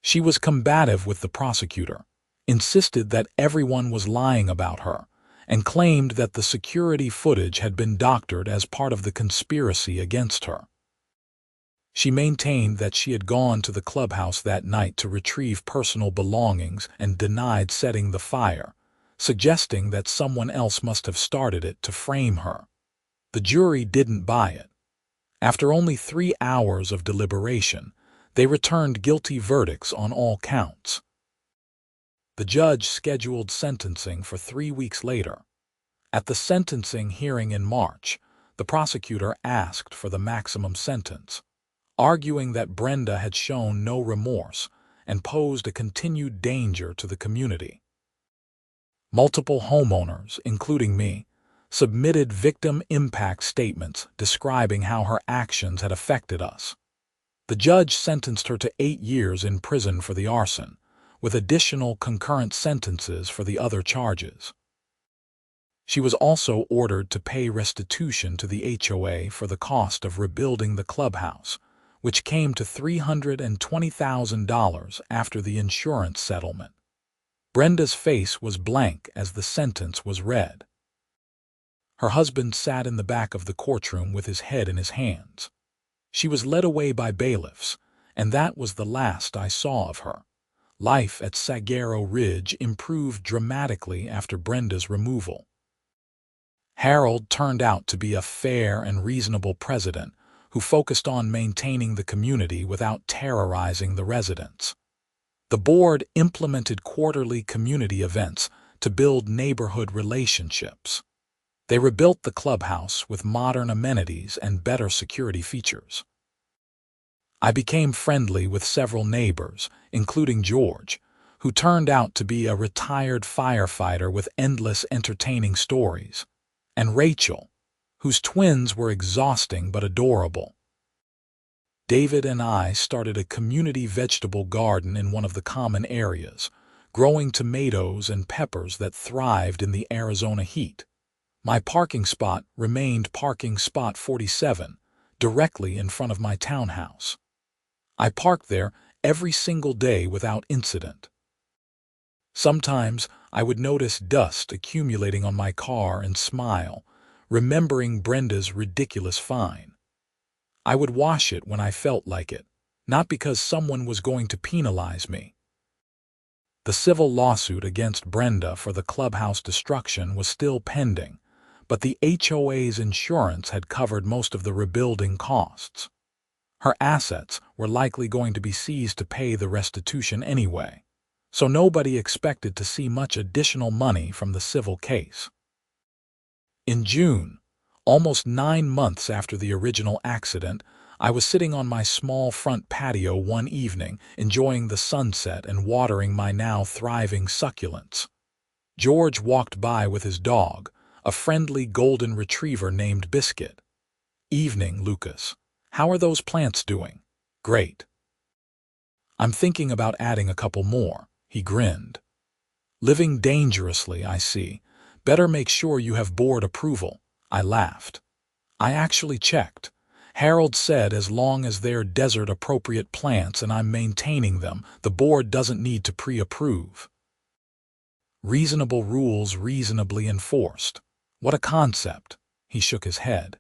She was combative with the prosecutor, insisted that everyone was lying about her, and claimed that the security footage had been doctored as part of the conspiracy against her. She maintained that she had gone to the clubhouse that night to retrieve personal belongings and denied setting the fire, suggesting that someone else must have started it to frame her. The jury didn't buy it. After only 3 hours of deliberation, they returned guilty verdicts on all counts. The judge scheduled sentencing for 3 weeks later. At the sentencing hearing in March, the prosecutor asked for the maximum sentence, arguing that Brenda had shown no remorse and posed a continued danger to the community. Multiple homeowners, including me, submitted victim impact statements describing how her actions had affected us. The judge sentenced her to 8 years in prison for the arson, with additional concurrent sentences for the other charges. She was also ordered to pay restitution to the HOA for the cost of rebuilding the clubhouse, which came to $320,000 after the insurance settlement. Brenda's face was blank as the sentence was read. Her husband sat in the back of the courtroom with his head in his hands. She was led away by bailiffs, and that was the last I saw of her. Life at Saguaro Ridge improved dramatically after Brenda's removal. Harold turned out to be a fair and reasonable president who focused on maintaining the community without terrorizing the residents. The board implemented quarterly community events to build neighborhood relationships. They rebuilt the clubhouse with modern amenities and better security features. I became friendly with several neighbors, including George, who turned out to be a retired firefighter with endless entertaining stories, and Rachel, whose twins were exhausting but adorable. David and I started a community vegetable garden in one of the common areas, growing tomatoes and peppers that thrived in the Arizona heat. My parking spot remained parking spot 47, directly in front of my townhouse. I parked there every single day without incident. Sometimes I would notice dust accumulating on my car and smile, remembering Brenda's ridiculous fine. I would wash it when I felt like it, not because someone was going to penalize me. The civil lawsuit against Brenda for the clubhouse destruction was still pending, but the HOA's insurance had covered most of the rebuilding costs. Her assets were likely going to be seized to pay the restitution anyway, so nobody expected to see much additional money from the civil case. In June, almost 9 months after the original accident, I was sitting on my small front patio one evening, enjoying the sunset and watering my now thriving succulents. George walked by with his dog, a friendly golden retriever named Biscuit. "Evening, Lucas. How are those plants doing?" "Great." "I'm thinking about adding a couple more," he grinned. "Living dangerously, I see. Better make sure you have board approval," I laughed. "I actually checked. Harold said as long as they're desert-appropriate plants and I'm maintaining them, the board doesn't need to pre-approve." Reasonable rules reasonably enforced. What a concept. He shook his head.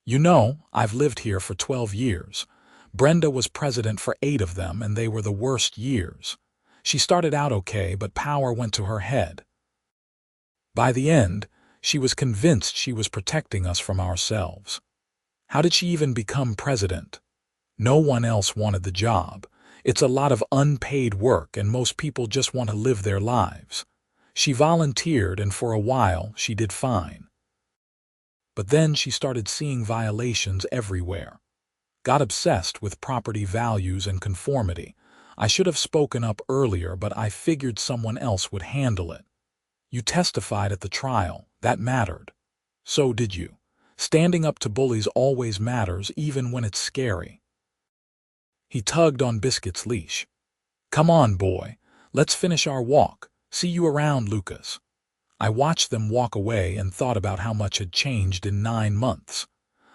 "You know, I've lived here for 12 years. Brenda was president for 8 of them, and they were the worst years. She started out okay, but power went to her head. By the end, she was convinced she was protecting us from ourselves. How did she even become president? No one else wanted the job. It's a lot of unpaid work, and most people just want to live their lives. She volunteered, and for a while she did fine. But then she started seeing violations everywhere. Got obsessed with property values and conformity. I should have spoken up earlier, but I figured someone else would handle it. You testified at the trial. That mattered. So did you. Standing up to bullies always matters, even when it's scary. He tugged on Biscuit's leash. Come on, boy. Let's finish our walk. See you around, Lucas. I watched them walk away and thought about how much had changed in 9 months.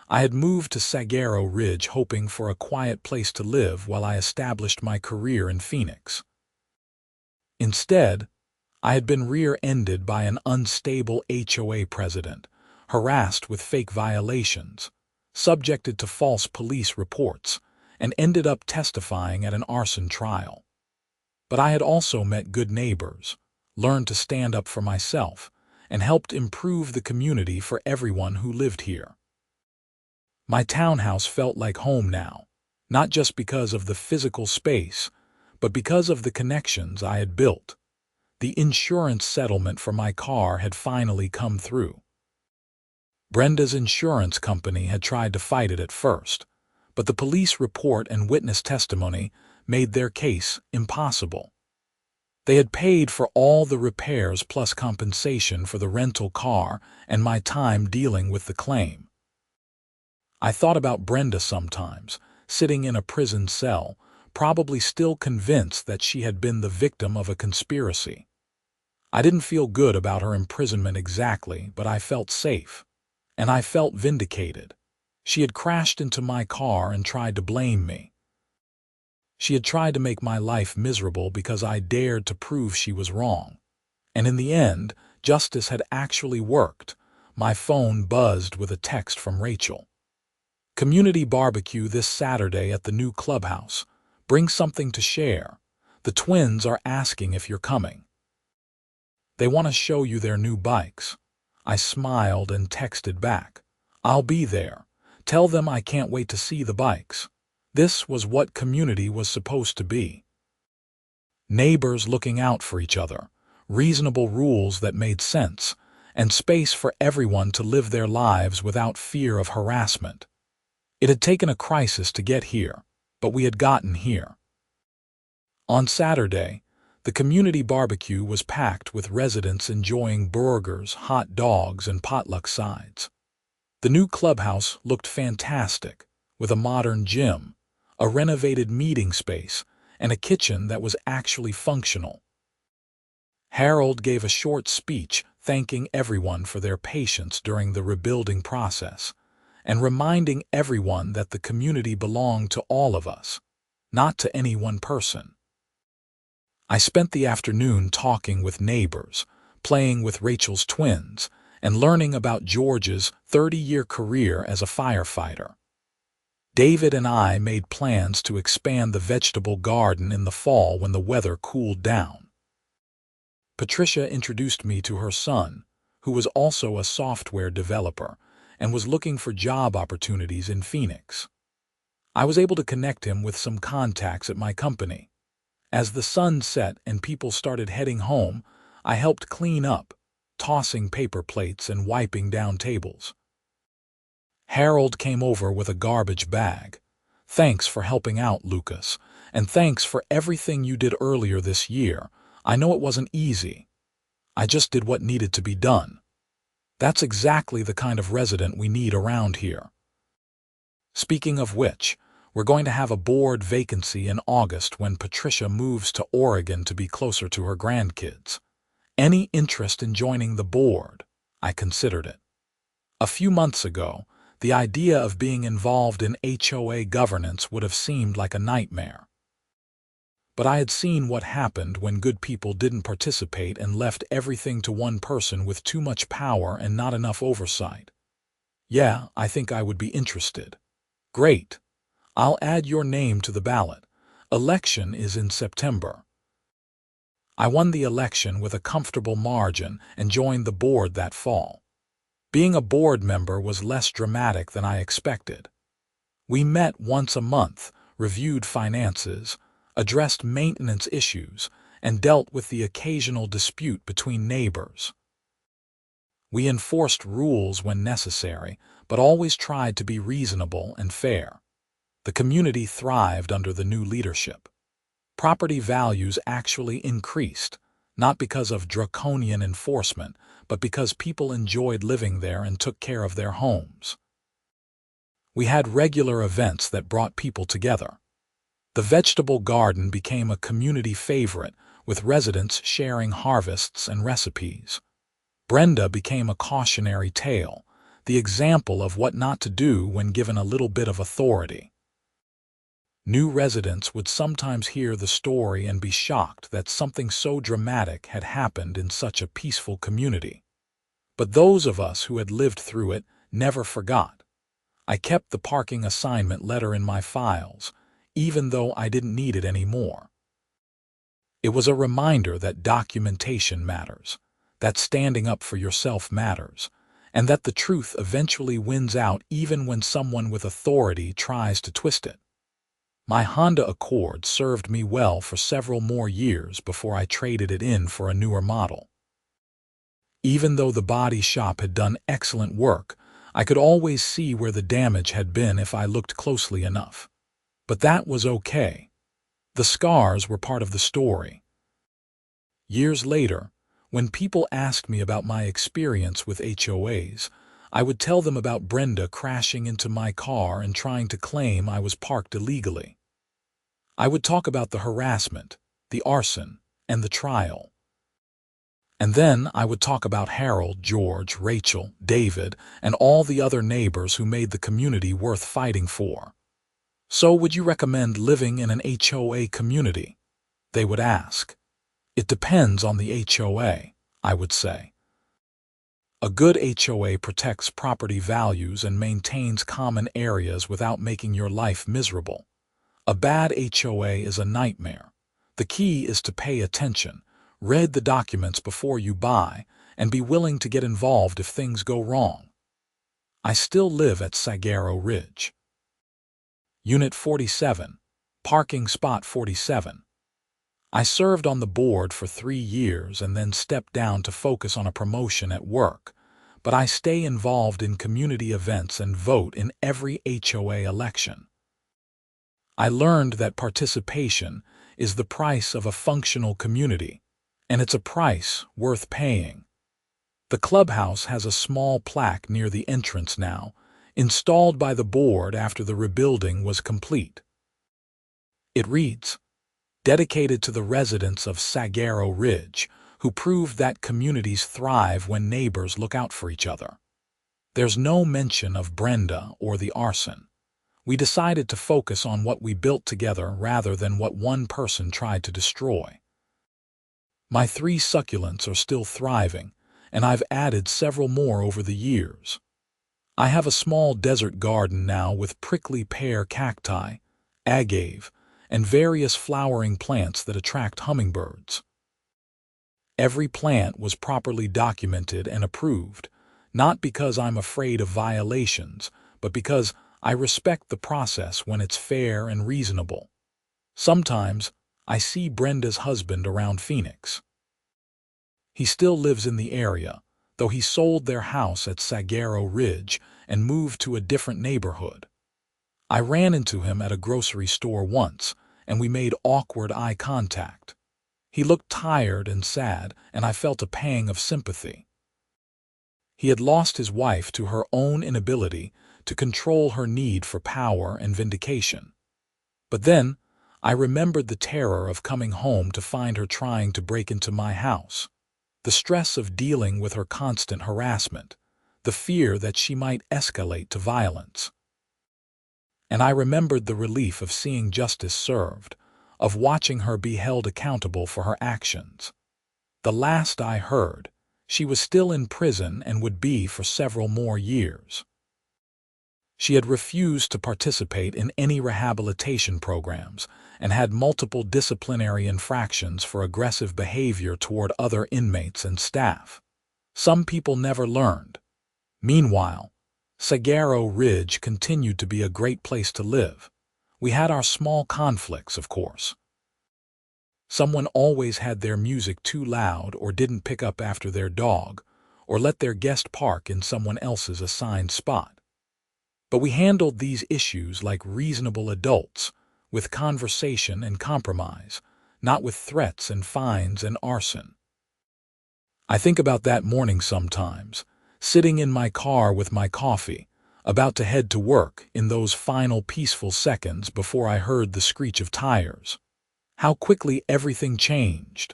I had moved to Saguaro Ridge hoping for a quiet place to live while I established my career in Phoenix. Instead, I had been rear-ended by an unstable HOA president, harassed with fake violations, subjected to false police reports, and ended up testifying at an arson trial. But I had also met good neighbors, learned to stand up for myself, and helped improve the community for everyone who lived here. My townhouse felt like home now, not just because of the physical space, but because of the connections I had built. The insurance settlement for my car had finally come through. Brenda's insurance company had tried to fight it at first, but the police report and witness testimony made their case impossible. They had paid for all the repairs plus compensation for the rental car and my time dealing with the claim. I thought about Brenda sometimes, sitting in a prison cell, probably still convinced that she had been the victim of a conspiracy. I didn't feel good about her imprisonment exactly, but I felt safe. And I felt vindicated. She had crashed into my car and tried to blame me. She had tried to make my life miserable because I dared to prove she was wrong. And in the end, justice had actually worked. My phone buzzed with a text from Rachel. Community barbecue this Saturday at the new clubhouse. Bring something to share. The twins are asking if you're coming. They want to show you their new bikes. I smiled and texted back. I'll be there. Tell them I can't wait to see the bikes. This was what community was supposed to be. Neighbors looking out for each other, reasonable rules that made sense, and space for everyone to live their lives without fear of harassment. It had taken a crisis to get here, but we had gotten here. On Saturday, the community barbecue was packed with residents enjoying burgers, hot dogs, and potluck sides. The new clubhouse looked fantastic, with a modern gym, a renovated meeting space, and a kitchen that was actually functional. Harold gave a short speech thanking everyone for their patience during the rebuilding process, and reminding everyone that the community belonged to all of us, not to any one person. I spent the afternoon talking with neighbors, playing with Rachel's twins, and learning about George's 30-year career as a firefighter. David and I made plans to expand the vegetable garden in the fall when the weather cooled down. Patricia introduced me to her son, who was also a software developer, and was looking for job opportunities in Phoenix. I was able to connect him with some contacts at my company. As the sun set and people started heading home, I helped clean up, tossing paper plates and wiping down tables. Harold came over with a garbage bag. Thanks for helping out, Lucas, and thanks for everything you did earlier this year. I know it wasn't easy. I just did what needed to be done. That's exactly the kind of resident we need around here. Speaking of which, we're going to have a board vacancy in August when Patricia moves to Oregon to be closer to her grandkids. Any interest in joining the board? I considered it. A few months ago, the idea of being involved in HOA governance would have seemed like a nightmare. But I had seen what happened when good people didn't participate and left everything to one person with too much power and not enough oversight. Yeah, I think I would be interested. Great. I'll add your name to the ballot. Election is in September. I won the election with a comfortable margin and joined the board that fall. Being a board member was less dramatic than I expected. We met once a month, reviewed finances, addressed maintenance issues, and dealt with the occasional dispute between neighbors. We enforced rules when necessary, but always tried to be reasonable and fair. The community thrived under the new leadership. Property values actually increased, not because of draconian enforcement, but because people enjoyed living there and took care of their homes. We had regular events that brought people together. The vegetable garden became a community favorite, with residents sharing harvests and recipes. Brenda became a cautionary tale, the example of what not to do when given a little bit of authority. New residents would sometimes hear the story and be shocked that something so dramatic had happened in such a peaceful community. But those of us who had lived through it never forgot. I kept the parking assignment letter in my files, even though I didn't need it anymore. It was a reminder that documentation matters, that standing up for yourself matters, and that the truth eventually wins out even when someone with authority tries to twist it. My Honda Accord served me well for several more years before I traded it in for a newer model. Even though the body shop had done excellent work, I could always see where the damage had been if I looked closely enough. But that was okay. The scars were part of the story. Years later, when people asked me about my experience with HOAs, I would tell them about Brenda crashing into my car and trying to claim I was parked illegally. I would talk about the harassment, the arson, and the trial. And then I would talk about Harold, George, Rachel, David, and all the other neighbors who made the community worth fighting for. So would you recommend living in an HOA community? They would ask. It depends on the HOA, I would say. A good HOA protects property values and maintains common areas without making your life miserable. A bad HOA is a nightmare. The key is to pay attention, read the documents before you buy, and be willing to get involved if things go wrong. I still live at Sagaro Ridge. Unit 47, Parking Spot 47. I served on the board for 3 years and then stepped down to focus on a promotion at work, but I stay involved in community events and vote in every HOA election. I learned that participation is the price of a functional community, and it's a price worth paying. The clubhouse has a small plaque near the entrance now, installed by the board after the rebuilding was complete. It reads, "Dedicated to the residents of Sagaro Ridge, who prove that communities thrive when neighbors look out for each other." There's no mention of Brenda or the arson. We decided to focus on what we built together rather than what one person tried to destroy. My 3 succulents are still thriving, and I've added several more over the years. I have a small desert garden now with prickly pear cacti, agave, and various flowering plants that attract hummingbirds. Every plant was properly documented and approved, not because I'm afraid of violations, but because I respect the process when it's fair and reasonable. Sometimes I see Brenda's husband around Phoenix. He still lives in the area, though he sold their house at Sagaro Ridge and moved to a different neighborhood. I ran into him at a grocery store once, and we made awkward eye contact. He looked tired and sad, and I felt a pang of sympathy. He had lost his wife to her own inability to control her need for power and vindication. But then, I remembered the terror of coming home to find her trying to break into my house, the stress of dealing with her constant harassment, the fear that she might escalate to violence. And I remembered the relief of seeing justice served, of watching her be held accountable for her actions. The last I heard, she was still in prison and would be for several more years. She had refused to participate in any rehabilitation programs and had multiple disciplinary infractions for aggressive behavior toward other inmates and staff. Some people never learned. Meanwhile, Sagaro Ridge continued to be a great place to live. We had our small conflicts, of course. Someone always had their music too loud or didn't pick up after their dog, or let their guest park in someone else's assigned spot. But we handled these issues like reasonable adults, with conversation and compromise, not with threats and fines and arson. I think about that morning sometimes, sitting in my car with my coffee, about to head to work in those final peaceful seconds before I heard the screech of tires. How quickly everything changed.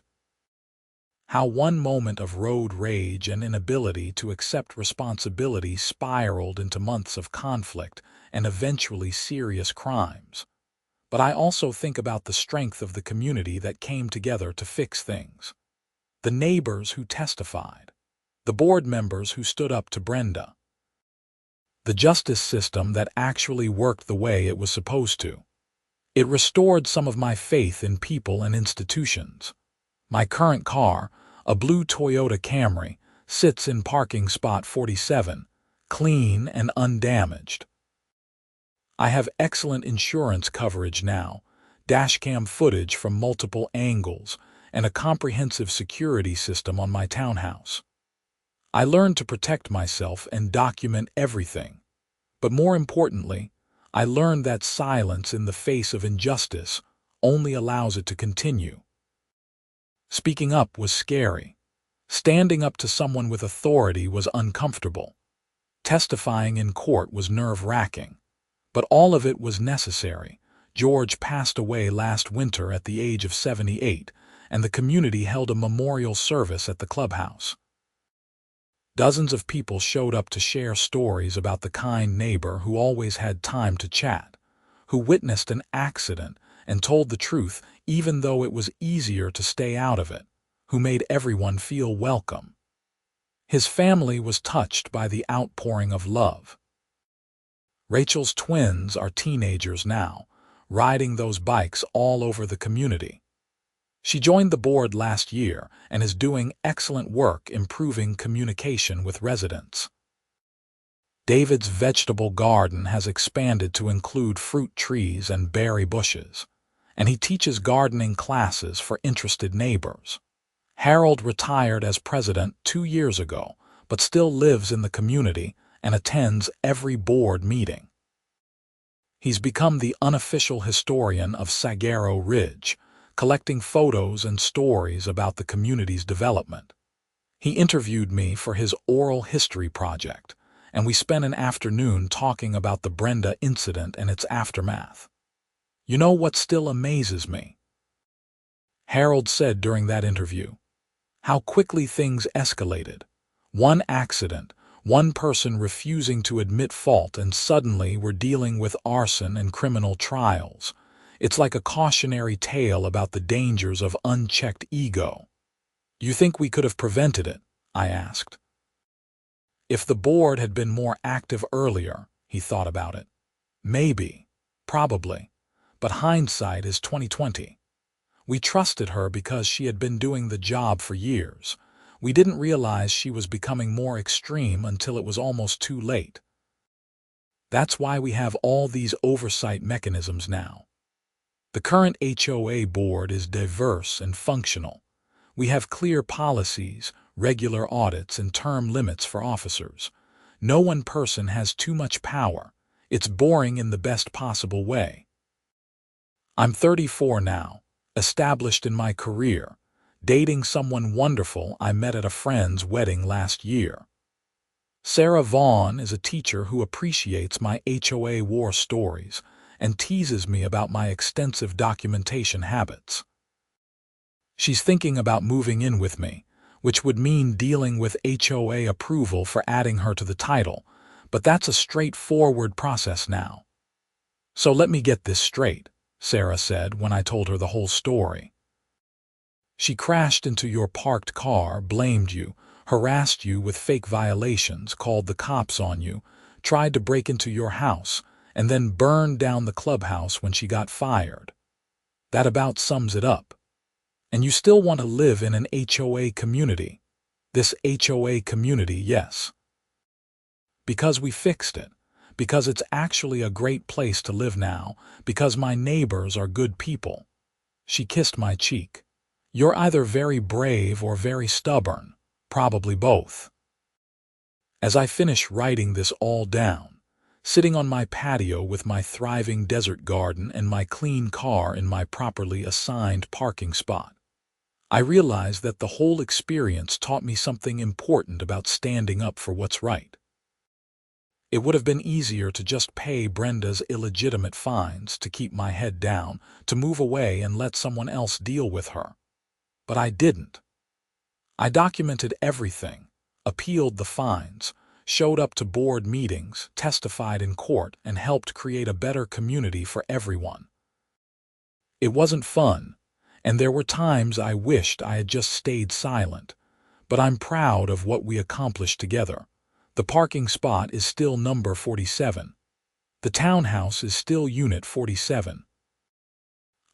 How one moment of road rage and inability to accept responsibility spiraled into months of conflict and eventually serious crimes. But I also think about the strength of the community that came together to fix things. The neighbors who testified. The board members who stood up to Brenda. The justice system that actually worked the way it was supposed to. It restored some of my faith in people and institutions. My current car, a blue Toyota Camry, sits in parking spot 47, clean and undamaged. I have excellent insurance coverage now, dashcam footage from multiple angles, and a comprehensive security system on my townhouse. I learned to protect myself and document everything. But more importantly, I learned that silence in the face of injustice only allows it to continue. Speaking up was scary. Standing up to someone with authority was uncomfortable. Testifying in court was nerve-wracking. But all of it was necessary. George passed away last winter at the age of 78, and the community held a memorial service at the clubhouse. Dozens of people showed up to share stories about the kind neighbor who always had time to chat, who witnessed an accident and told the truth even though it was easier to stay out of it, who made everyone feel welcome. His family was touched by the outpouring of love. Rachel's twins are teenagers now, riding those bikes all over the community. She joined the board last year and is doing excellent work improving communication with residents. David's vegetable garden has expanded to include fruit trees and berry bushes, and he teaches gardening classes for interested neighbors. Harold retired as president 2 years ago, but still lives in the community and attends every board meeting. He's become the unofficial historian of Saguaro Ridge, collecting photos and stories about the community's development. He interviewed me for his oral history project, and we spent an afternoon talking about the Brenda incident and its aftermath. You know what still amazes me? Harold said during that interview, how quickly things escalated. One accident, one person refusing to admit fault, and suddenly we're dealing with arson and criminal trials. It's like a cautionary tale about the dangers of unchecked ego. You think we could have prevented it? I asked. If the board had been more active earlier, he thought about it. Maybe, probably, but hindsight is 20/20. We trusted her because she had been doing the job for years. We didn't realize she was becoming more extreme until it was almost too late. That's why we have all these oversight mechanisms now. The current HOA board is diverse and functional. We have clear policies, regular audits, and term limits for officers. No one person has too much power. It's boring in the best possible way. I'm 34 now, established in my career, dating someone wonderful I met at a friend's wedding last year. Sarah Vaughn is a teacher who appreciates my HOA war stories and teases me about my extensive documentation habits. She's thinking about moving in with me, which would mean dealing with HOA approval for adding her to the title, but that's a straightforward process now. So let me get this straight, Sarah said when I told her the whole story. She crashed into your parked car, blamed you, harassed you with fake violations, called the cops on you, tried to break into your house, and then burned down the clubhouse when she got fired. That about sums it up. And you still want to live in an HOA community. This HOA community, yes. Because we fixed it. Because it's actually a great place to live now. Because my neighbors are good people. She kissed my cheek. You're either very brave or very stubborn, probably both. As I finish writing this all down, sitting on my patio with my thriving desert garden and my clean car in my properly assigned parking spot, I realize that the whole experience taught me something important about standing up for what's right. It would have been easier to just pay Brenda's illegitimate fines, to keep my head down, to move away and let someone else deal with her. But I didn't. I documented everything, appealed the fines, showed up to board meetings, testified in court, and helped create a better community for everyone. It wasn't fun, and there were times I wished I had just stayed silent, but I'm proud of what we accomplished together. The parking spot is still number 47. The townhouse is still Unit 47.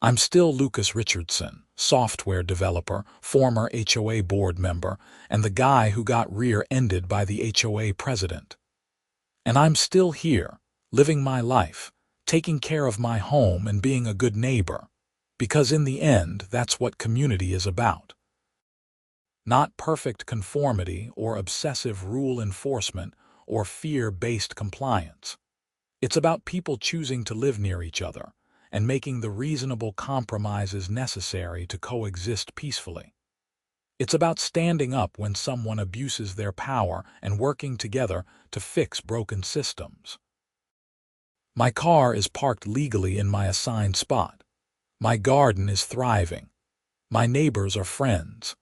I'm still Lucas Richardson, software developer, former HOA board member, and the guy who got rear-ended by the HOA president. And I'm still here, living my life, taking care of my home and being a good neighbor, because in the end, that's what community is about. Not perfect conformity or obsessive rule enforcement or fear-based compliance. It's about people choosing to live near each other and making the reasonable compromises necessary to coexist peacefully. It's about standing up when someone abuses their power and working together to fix broken systems. My car is parked legally in my assigned spot. My garden is thriving. My neighbors are friends.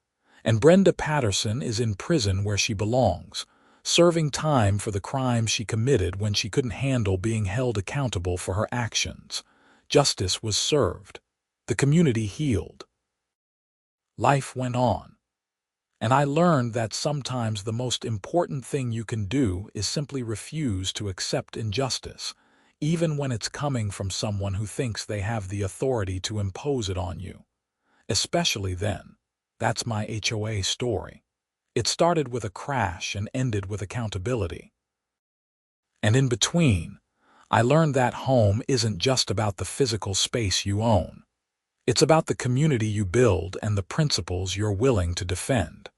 And Brenda Patterson is in prison where she belongs, serving time for the crime she committed when she couldn't handle being held accountable for her actions. Justice was served. The community healed. Life went on. And I learned that sometimes the most important thing you can do is simply refuse to accept injustice, even when it's coming from someone who thinks they have the authority to impose it on you. Especially then. That's my HOA story. It started with a crash and ended with accountability. And in between, I learned that home isn't just about the physical space you own. It's about the community you build and the principles you're willing to defend.